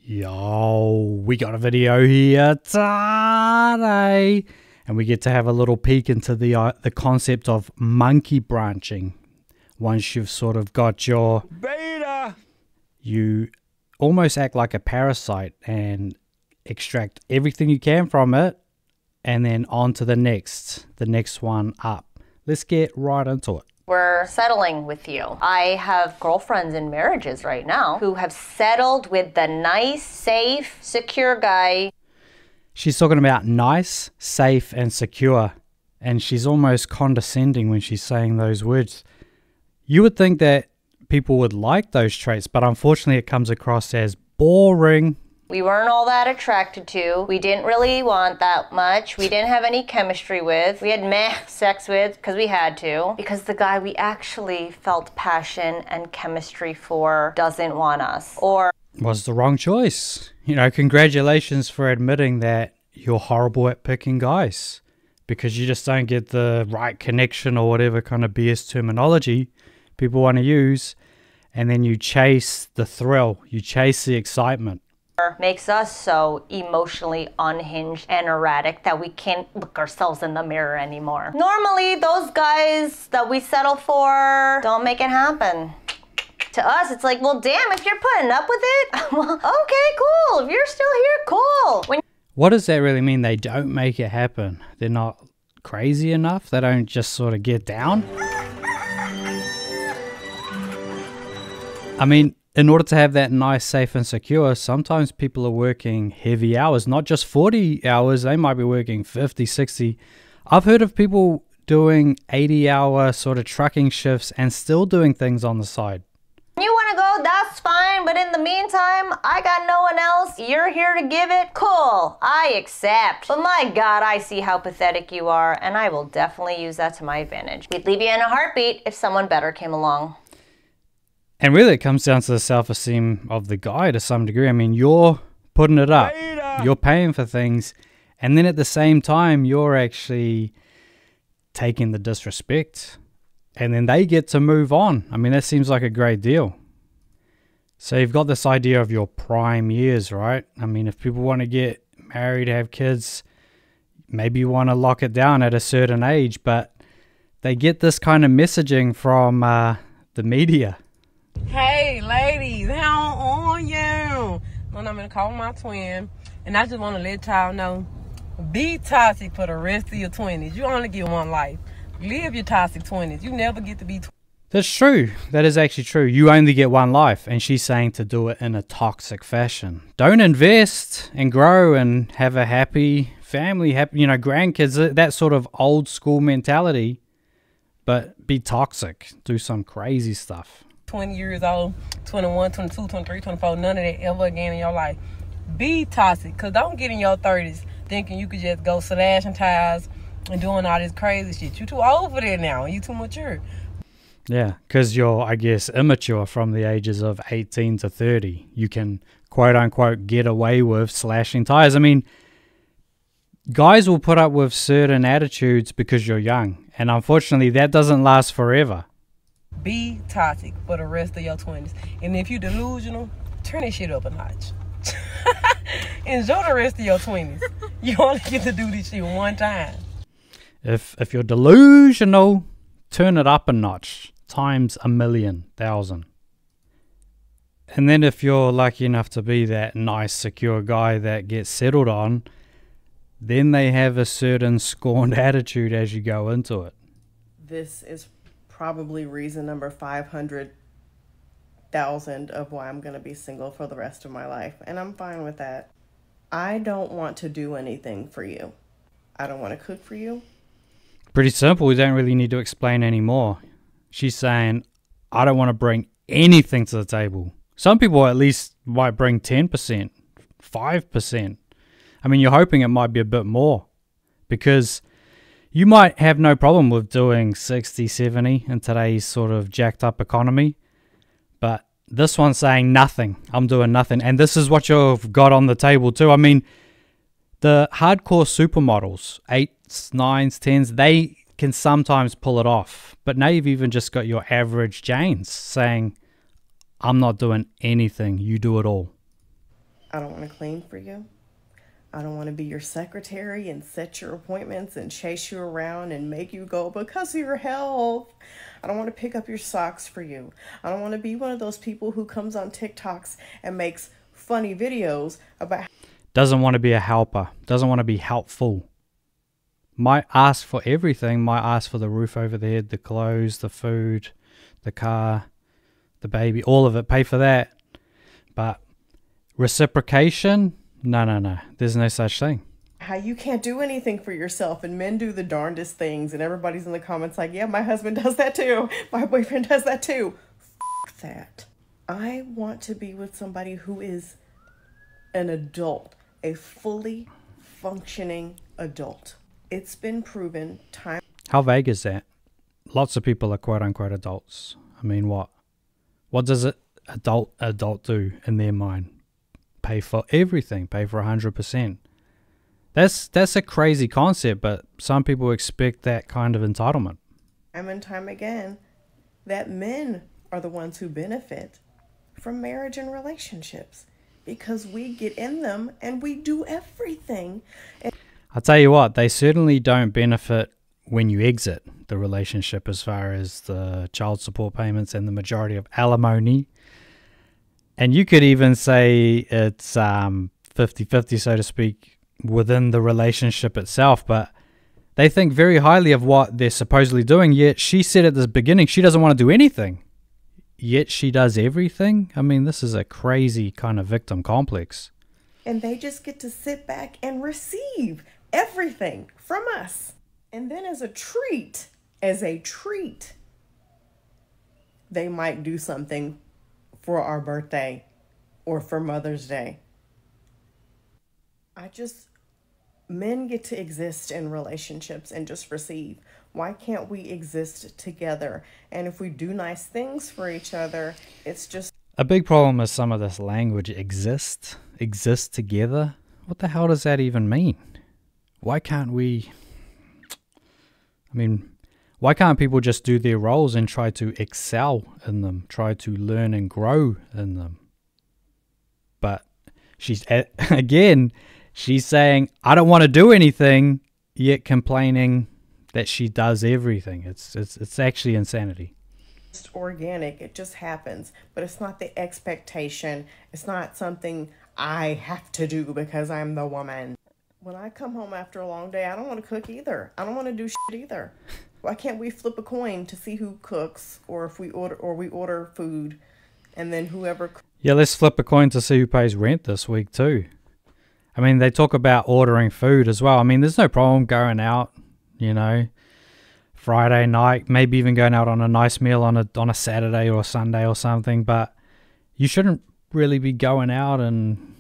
Yo, we got a video here today, and we get to have a little peek into the concept of monkey branching. Once you've sort of got your beta, you almost act like a parasite and extract everything you can from it, and then on to the next one up. Let's get right into it. We're settling with you. I have girlfriends in marriages right now who have settled with the nice, safe, secure guy. She's talking about nice, safe, and secure. And she's almost condescending when she's saying those words. You would think that people would like those traits, but unfortunately it comes across as boring. We weren't all that attracted to. We didn't really want that much. We didn't have any chemistry with. We had meh sex with because we had to. Because the guy we actually felt passion and chemistry for doesn't want us. Or was the wrong choice. You know, congratulations for admitting that you're horrible at picking guys. Because you just don't get the right connection or whatever kind of BS terminology people want to use. And then you chase the thrill. You chase the excitement. Makes us so emotionally unhinged and erratic that we can't look ourselves in the mirror anymore. Normally, those guys that we settle for don't make it happen. To us, it's like, well, damn, if you're putting up with it, well, okay, cool. If you're still here, cool. What does that really mean? They don't make it happen? They're not crazy enough? They don't just sort of get down? I mean, in order to have that nice, safe, and secure, sometimes people are working heavy hours, not just 40 hours. They might be working 50, 60. I've heard of people doing 80-hour sort of trucking shifts and still doing things on the side. You want to go, that's fine, but in the meantime, I got no one else. You're here to give it? Cool, I accept. But my God, I see how pathetic you are, and I will definitely use that to my advantage. We'd leave you in a heartbeat if someone better came along. And really, it comes down to the self-esteem of the guy to some degree. I mean, you're putting it up. You're paying for things. And then at the same time, you're actually taking the disrespect. And then they get to move on. I mean, that seems like a great deal. So you've got this idea of your prime years, right? I mean, if people want to get married, have kids, maybe you want to lock it down at a certain age. But they get this kind of messaging from the media. Hey, ladies, how are you? My name is Call my twin, and I just want to let y'all know, be toxic for the rest of your 20s. You only get one life. Live your toxic 20s. You never get to be. That's true. That is actually true. You only get one life, and she's saying to do it in a toxic fashion. Don't invest and grow and have a happy family, happy, you know, grandkids, that sort of old school mentality, but be toxic. Do some crazy stuff. 20 years old, 21, 22, 23, 24, none of that ever again in your life. Be toxic, because don't get in your 30s thinking you could just go slashing tires and doing all this crazy shit. You too old for that now. You too mature. Yeah, because you're, I guess, immature from the ages of 18 to 30. You can, quote unquote, get away with slashing tires. I mean, guys will put up with certain attitudes because you're young. And unfortunately, that doesn't last forever. Be toxic for the rest of your 20s. And if you're delusional, turn this shit up a notch. Enjoy the rest of your 20s. You only get to do this shit one time. If you're delusional, turn it up a notch. Times 1,000,000. And then if you're lucky enough to be that nice, secure guy that gets settled on, then they have a certain scorned attitude as you go into it. This is probably reason number 500,000 of why I'm going to be single for the rest of my life. And I'm fine with that. I don't want to do anything for you. I don't want to cook for you. Pretty simple. We don't really need to explain anymore. She's saying, I don't want to bring anything to the table. Some people at least might bring 10%, 5%. I mean, you're hoping it might be a bit more because you might have no problem with doing 60, 70 in today's sort of jacked up economy. But this one's saying nothing. I'm doing nothing. And this is what you've got on the table too. I mean, the hardcore supermodels, 8s, 9s, 10s, they can sometimes pull it off. But now you've even just got your average Janes saying, I'm not doing anything. You do it all. I don't want to clean for you. I don't want to be your secretary and set your appointments and chase you around and make you go because of your health. I don't want to pick up your socks for you. I don't want to be one of those people who comes on TikToks and makes funny videos about... Doesn't want to be a helper. Doesn't want to be helpful. Might ask for everything. Might ask for the roof over the head, the clothes, the food, the car, the baby, all of it. Pay for that. But reciprocation... No. There's no such thing. How you can't do anything for yourself and men do the darndest things and everybody's in the comments like, yeah, my husband does that too. My boyfriend does that too. F that. I want to be with somebody who is an adult, a fully functioning adult. It's been proven time. How vague is that? Lots of people are quote unquote adults. I mean, what? What does an adult do in their mind? Pay for everything, pay for 100%. That's a crazy concept, but some people expect that kind of entitlement. Time and time again, that men are the ones who benefit from marriage and relationships because we get in them and we do everything. I'll tell you what, they certainly don't benefit when you exit the relationship as far as the child support payments and the majority of alimony. And you could even say it's 50-50, so to speak, within the relationship itself. But they think very highly of what they're supposedly doing. Yet she said at the beginning she doesn't want to do anything. Yet she does everything. I mean, this is a crazy kind of victim complex. And they just get to sit back and receive everything from us. And then as a treat, they might do something for our birthday or for Mother's Day. Men get to exist in relationships and just receive. Why can't we exist together? And if we do nice things for each other, it's just... A big problem is some of this language, exist together. What the hell does that even mean? Why can't we... why can't people just do their roles and try to excel in them, try to learn and grow in them? But she's saying, I don't want to do anything, yet complaining that she does everything. It's actually insanity. It's organic. It just happens. But it's not the expectation. It's not something I have to do because I'm the woman. When I come home after a long day, I don't want to cook either. I don't want to do shit either. Why can't we flip a coin to see who cooks, or if we order food, and then whoever... Yeah, let's flip a coin to see who pays rent this week too. I mean, they talk about ordering food as well. I mean, there's no problem going out, Friday night, maybe even going out on a nice meal on a Saturday or Sunday or something, but you shouldn't really be going out and...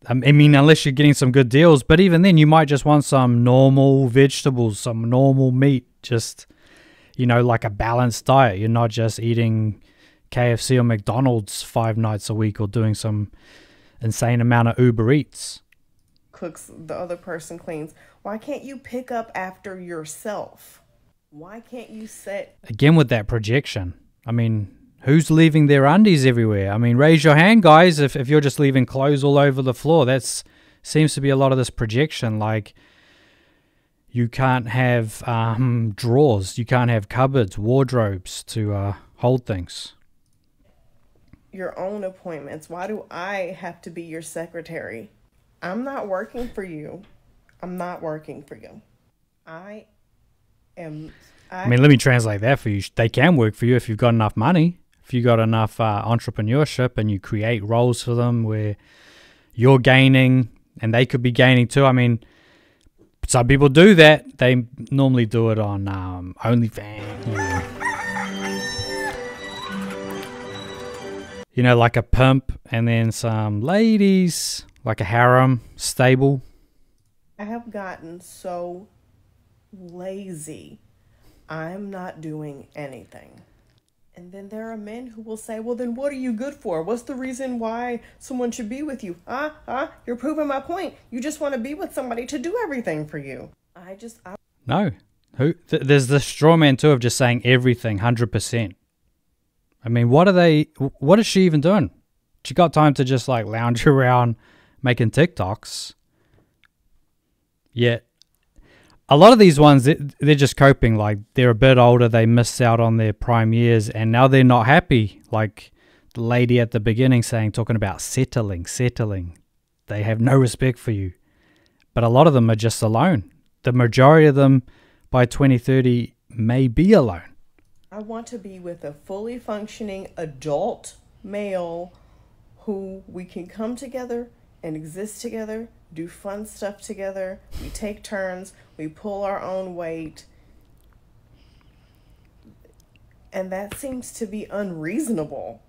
unless you're getting some good deals, but even then you might just want some normal vegetables, some normal meat, just, like a balanced diet. You're not just eating KFC or McDonald's 5 nights a week or doing some insane amount of Uber Eats. Cooks, the other person cleans. Why can't you pick up after yourself? Why can't you set... Again with that projection. I mean... Who's leaving their undies everywhere? I mean, raise your hand, guys, if you're just leaving clothes all over the floor. That seems to be a lot of this projection. Like, you can't have drawers. You can't have cupboards, wardrobes to hold things. Your own appointments. Why do I have to be your secretary? I'm not working for you. I mean, let me translate that for you. They can work for you if you've got enough money. If you got enough entrepreneurship and you create roles for them where you're gaining and they could be gaining too. I mean, some people do that. They normally do it on OnlyFans. Like a pimp and then some ladies, like a harem, stable. I have gotten so lazy. I'm not doing anything. And then there are men who will say, well, then what are you good for? What's the reason why someone should be with you? You're proving my point. You just want to be with somebody to do everything for you. No. There's the straw man too of just saying everything, 100%. I mean, what is she even doing? She got time to just like lounge around, making TikToks. Yet, a lot of these ones, they're just coping. Like, they're a bit older, they missed out on their prime years, and now they're not happy. Like the lady at the beginning talking about settling. They have no respect for you. But a lot of them are just alone. The majority of them by 2030 may be alone. I want to be with a fully functioning adult male who we can come together and exist together, do fun stuff together. We take turns, we pull our own weight. And that seems to be unreasonable.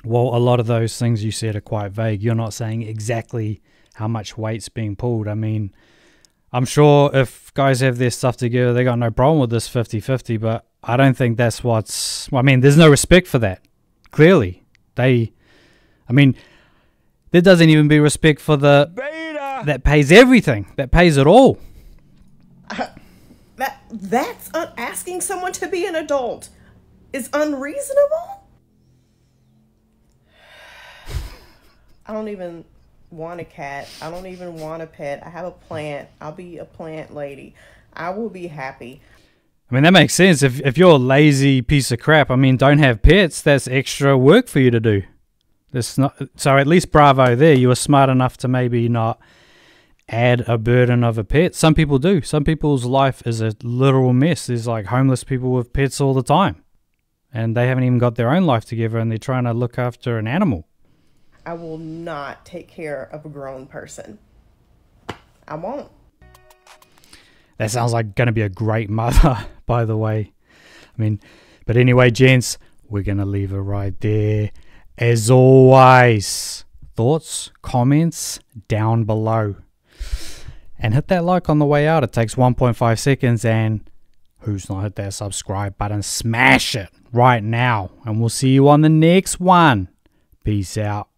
Well, a lot of those things you said are quite vague. You're not saying exactly how much weight's being pulled. I mean, I'm sure if guys have their stuff together, they got no problem with this 50-50, but I don't think that's there's no respect for that. Clearly. There doesn't even be respect for the beta that pays everything, that pays it all. That's asking someone to be an adult is unreasonable. I don't even want a cat. I don't even want a pet. I have a plant. I'll be a plant lady. I will be happy. I mean, that makes sense. If you're a lazy piece of crap, don't have pets. That's extra work for you to do. So at least bravo there. You were smart enough to maybe not add a burden of a pet. Some people do. Some people's life is a literal mess. There's like homeless people with pets all the time. And they haven't even got their own life together and they're trying to look after an animal. I will not take care of a grown person. I won't. That sounds like going to be a great mother, by the way. But anyway, gents, we're going to leave it right there. As always, thoughts, comments down below. And hit that like on the way out. It takes 1.5 seconds. And who's not hit that subscribe button? Smash it right now. And we'll see you on the next one. Peace out.